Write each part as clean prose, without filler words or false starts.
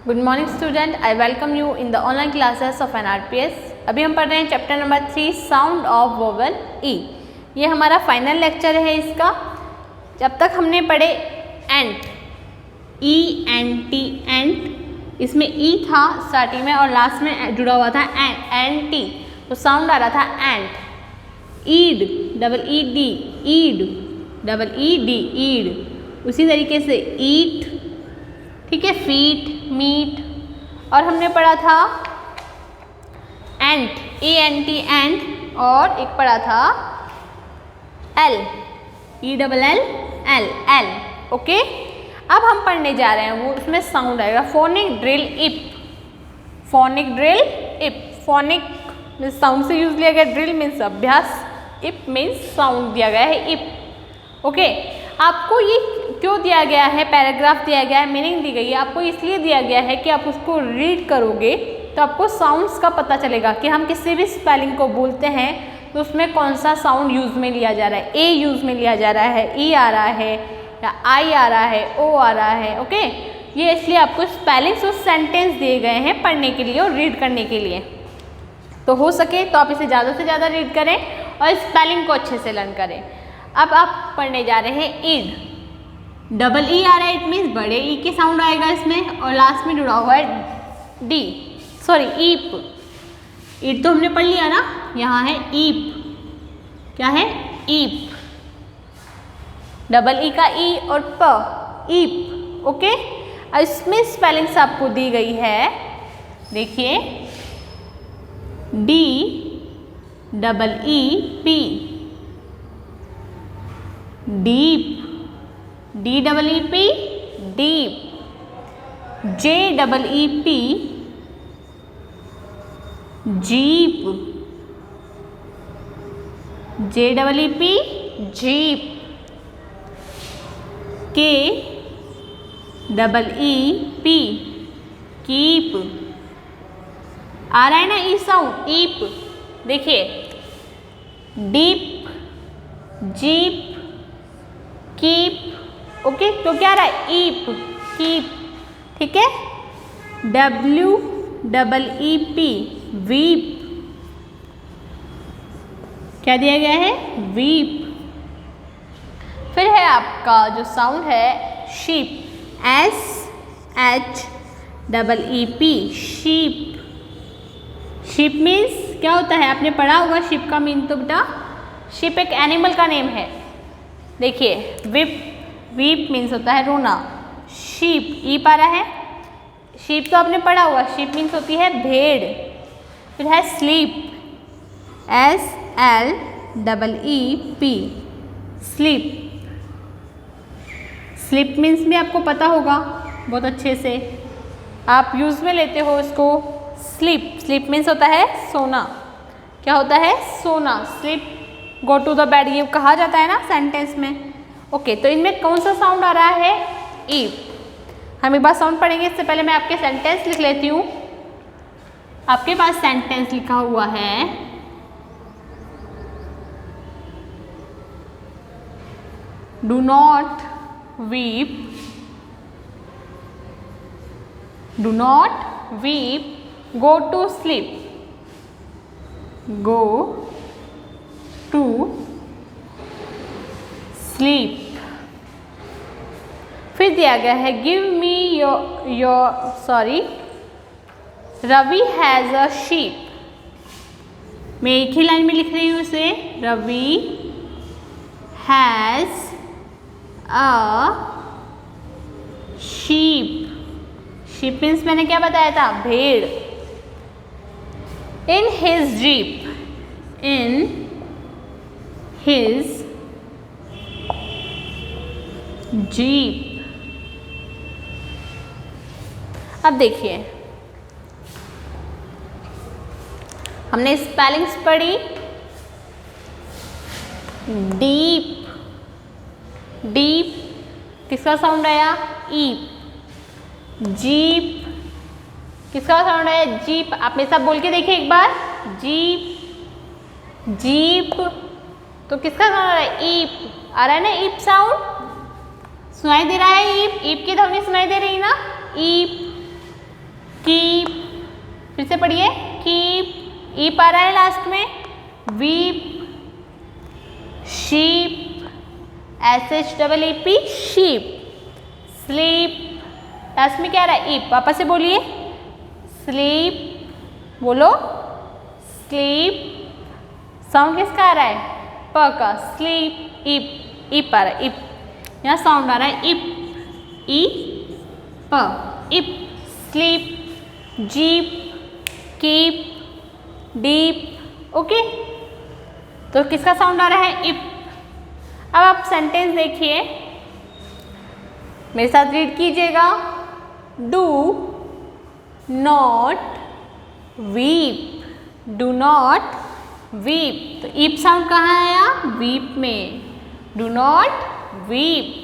Good morning student, I welcome you in the online classes of NRPS। अभी हम पढ़ रहे हैं chapter number 3 sound of vowel E. ये हमारा फाइनल लेक्चर है इसका। जब तक हमने पढ़े एंट, ENT एंट, इसमें ई था स्टार्टिंग में और लास्ट में जुड़ा हुआ था एंटी, तो साउंड आ रहा था एंट। ईड, ED, ईड, ED, ईड। उसी तरीके से ईट, ठीक है, फीट, मीट। और हमने पढ़ा था एंट, ENT एंट, और एक पढ़ा था एल, ELL, एल। ओके, अब हम पढ़ने जा रहे हैं वो उसमें साउंड आएगा फोनिक ड्रिल इप। फोनिक ड्रिल इप, फोनिक मीन्स साउंड से यूज लिया गया, ड्रिल मीन्स अभ्यास, इप मीन्स साउंड दिया गया है इप। ओके, आपको ये क्यों दिया गया है, पैराग्राफ दिया गया है, मीनिंग दी गई है, आपको इसलिए दिया गया है कि आप उसको रीड करोगे तो आपको साउंड्स का पता चलेगा कि हम किसी भी स्पेलिंग को बोलते हैं तो उसमें कौन सा साउंड यूज में लिया जा रहा है। ए यूज में लिया जा रहा है, ई आ रहा है, या आई आ रहा है, ओ आ रहा है। ओके, ये इसलिए आपको स्पेलिंग्स और सेंटेंस दिए गए हैं पढ़ने के लिए और रीड करने के लिए। तो हो सके तो आप इसे ज़्यादा से ज़्यादा रीड करें और स्पेलिंग को अच्छे से लर्न करें। अब आप पढ़ने जा रहे हैं ईड, डबल ई आ रहा है, इट मीन्स बड़े ई के साउंड आएगा इसमें, और लास्ट में जुड़ा हुआ है डी, सॉरी ईप। ईट तो हमने पढ़ लिया ना, यहाँ है ईप। क्या है? ईप। डबल ई का ई और प, ईप। ओके, अब इसमें स्पेलिंग्स आपको दी गई है, देखिए DEEP, deep, DEEP, deep. JEEP, jeep, JEEP, jeep. KEEP, keep. आ रहा है ना ई साउंड, ईप। देखिए डीप, जीप, कीप। ओके, तो क्या आ रहा है? ईप, कीप। ठीक है, WEEP, वीप। क्या दिया गया है? वीप। फिर है आपका जो साउंड है sheep, SHEEP, sheep. Sheep means क्या होता है? आपने पढ़ा होगा शीप का मीन तो बेटा, शीप एक एनिमल का नेम है। देखिए विप, वीप मीन्स होता है रोना। शीप, ई पा रहा है, शीप तो आपने पढ़ा होगा, शीप मीन्स होती है भेड़। फिर है sleep, SLEEP, sleep. Sleep means भी आपको पता होगा बहुत अच्छे से, आप यूज में लेते हो इसको। स्लीप, स्लीप मीन्स होता है सोना। क्या होता है? सोना। Sleep, go to the bed, ये कहा जाता है ना सेंटेंस में। ओके, तो इनमें कौन सा साउंड आ रहा है? ईप। हम एक बार साउंड पढ़ेंगे, इससे पहले मैं आपके सेंटेंस लिख लेती हूँ। आपके पास सेंटेंस लिखा हुआ है, do not weep, do not weep, go to sleep, go to sleep. फिर दिया गया है give me your sorry, Ravi has a sheep. मैं एक ही लाइन में लिख रही हूँ इसे, Ravi has a sheep. Sheep means मैंने क्या बताया था? भेड़। In his jeep, in his jeep. अब देखिए, हमने स्पेलिंग्स पढ़ी। डीप, डीप किसका साउंड आया? ईप। जीप किसका साउंड आया? जीप। आप मेरे साथ बोल के देखिए एक बार, जीप, जीप। तो किसका साउंड आ रहा है? ईप। आ रहा है ना ईप साउंड? सुनाई दे रहा है ईप? ईप की ध्वनि सुनाई दे रही है ना? ईप। से पढ़िए, कीप, ईप आ रहा है लास्ट में, weep, sheep, SHEEP sheep, sleep, last में क्या आ रहा है, ईप, वापस से बोलिए, स्लीप, बोलो स्लीप, साउंड किसका आ रहा है, प का, स्लीप, ईप, ईप आ रहा है, ईप, यहाँ साउंड आ रहा है eep, E P, eep, sleep, jeep, keep, deep, okay, तो किसका साउंड आ रहा है, ईप। अब आप सेंटेंस देखिए, मेरे साथ रीड कीजिएगा, do not weep, do not weep, तो ईप साउंड कहाँ आया, वीप में, do not weep.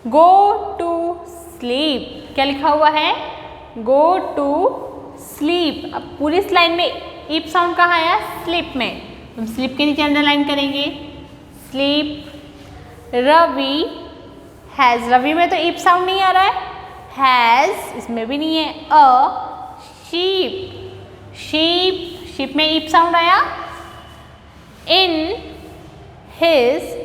Go to sleep, क्या लिखा हुआ है, गो टू स्लीप। अब पूरी लाइन में ईप साउंड कहाँ आया, स्लीप में, हम स्लीप के नीचे अंडरलाइन करेंगे, स्लीप। रवि हैज़, रवि में तो ईप साउंड नहीं आ रहा है, हैज़ इसमें भी नहीं है, अ शीप, शीप, शीप में ईप साउंड आया, इन हिज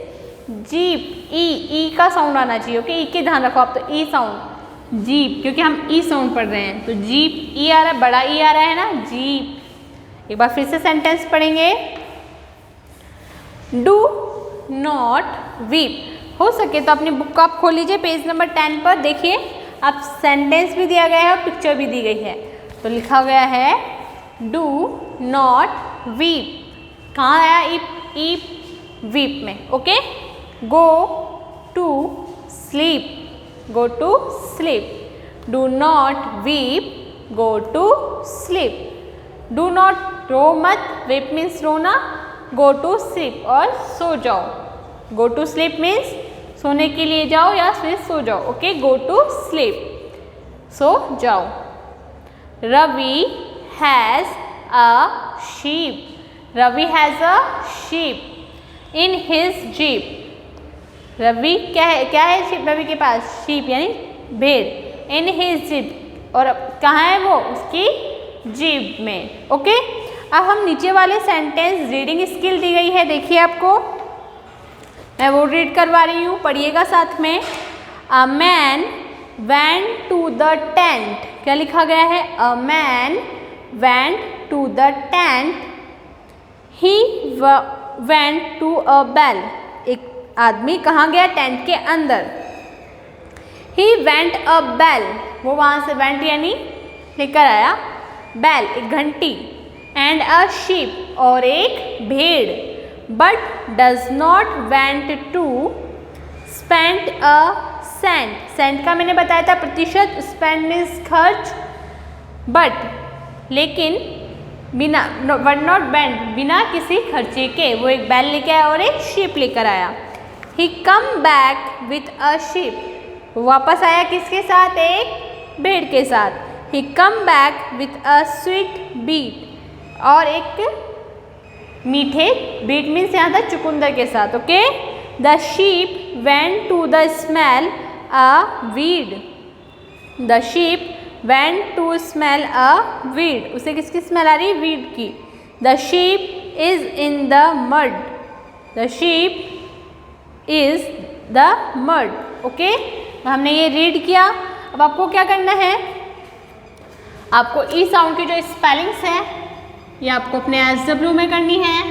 जीप, ई का साउंड आना चाहिए, ओके, ई के ध्यान रखो आप, तो ई साउंड, जीप, क्योंकि हम ई साउंड पढ़ रहे हैं, तो जीप ई आ रहा है, बड़ा ई आ रहा है ना, जीप। एक बार फिर से सेंटेंस पढ़ेंगे, डू नॉट वीप। हो सके तो अपनी बुक को आप खोल लीजिए, पेज नंबर 10 पर देखिए, आप सेंटेंस भी दिया गया है और पिक्चर भी दी गई है, तो लिखा गया है डू नॉट वीप, कहाँ आया ईप, ईप वीप में, okay. Go to sleep, go to sleep, do not weep, go to sleep, do not रो मत, वीप मीन्स रोना, गो टू स्लीप और सो जाओ, गो टू स्लीप मीन्स सोने के लिए जाओ या फिर सो जाओ, ओके, गो टू स्लीप, सो जाओ। Ravi has a sheep, Ravi has a sheep in his jeep, Ravi क्या है शीप, रवि के पास शीप यानी भेड़, इन हिज जीप, और कहाँ है वो, उसकी जीप में, ओके। अब हम नीचे वाले सेंटेंस, रीडिंग स्किल दी गई है, देखिए आपको मैं वो रीड करवा रही हूँ, पढ़िएगा साथ में। A man went to the tent, क्या लिखा गया है, a man went to the tent, he went to a bell, एक आदमी कहाँ गया, टेंट के अंदर, ही वेंट अ बेल, वो वहाँ से वेंट यानी लेकर आया, बेल एक घंटी, एंड अ शीप और एक भेड़, but does not went to spend a cent, cent का मैंने बताया था प्रतिशत, स्पेंड मीन्स खर्च, बट लेकिन बिना, बट नॉट बेंट बिना किसी खर्चे के, वो एक बैल लेके आया और एक शीप लेकर आया। He come back with a sheep, वापस आया किसके साथ, एक भेड़ के साथ, he come back with a sweet beet, और एक मीठे, बीट मीन्स यहाँ था चुकंदर के साथ, okay. The sheep went to the smell a weed, the sheep went to smell a weed, उसे किसकी स्मेल आ रही है, वीड की। The sheep is in the mud, the sheep is the mud, okay. हमने ये रीड किया, अब आपको क्या करना है, आपको ई साउंड की जो स्पेलिंग्स है ये आपको अपने SW में करनी है,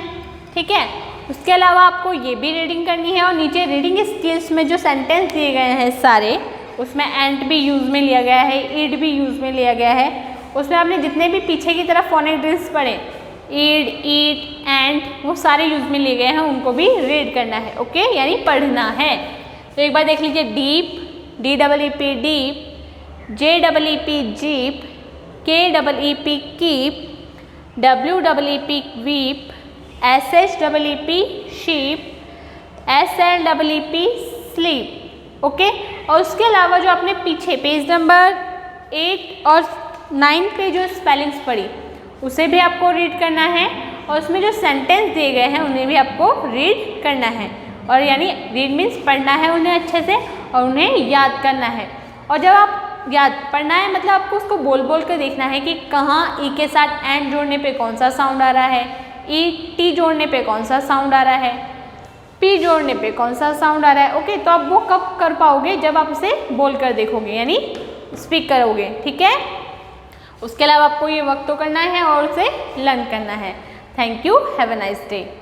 ठीक है। उसके अलावा आपको ये भी रीडिंग करनी है, और नीचे रीडिंग स्किल्स में जो सेंटेंस दिए गए हैं सारे, उसमें एंट भी यूज़ में लिया गया है, ईड भी यूज़ में लिया गया है, उसमें आपने जितने भी पीछे की तरफ फोनेटिक ड्रिल्स पढ़े, ईड, ईट, एंट, वो सारे यूज़ में लिए गए हैं, उनको भी रीड करना है, ओके, यानी पढ़ना है। तो एक बार देख लीजिए, deep, DEEP deep, JEEP jeep, KEEP keep, WEEP weep, SHEEP sheep, SLEEP sleep, okay. और उसके अलावा जो आपने पीछे पेज नंबर 8 और 9 पे जो स्पेलिंग्स पढ़ी, उसे भी आपको रीड करना है, और उसमें जो सेंटेंस दिए गए हैं उन्हें भी आपको रीड करना है, और यानी रीड मीन्स पढ़ना है उन्हें अच्छे से और उन्हें याद करना है। और जब आप याद पढ़ना है, मतलब आपको उसको बोल बोल कर देखना है कि कहाँ ई के साथ एंड जोड़ने पे कौन सा साउंड आ रहा है, ई टी जोड़ने पे कौन सा साउंड आ रहा है, पी जोड़ने पे कौन सा साउंड आ रहा है। ओके, तो आप वो कब कर पाओगे, जब आप उसे बोल कर देखोगे यानी स्पीक करोगे, ठीक है। उसके अलावा आपको ये वर्क तो करना है और उसे लर्न करना है। Thank you, have a nice day.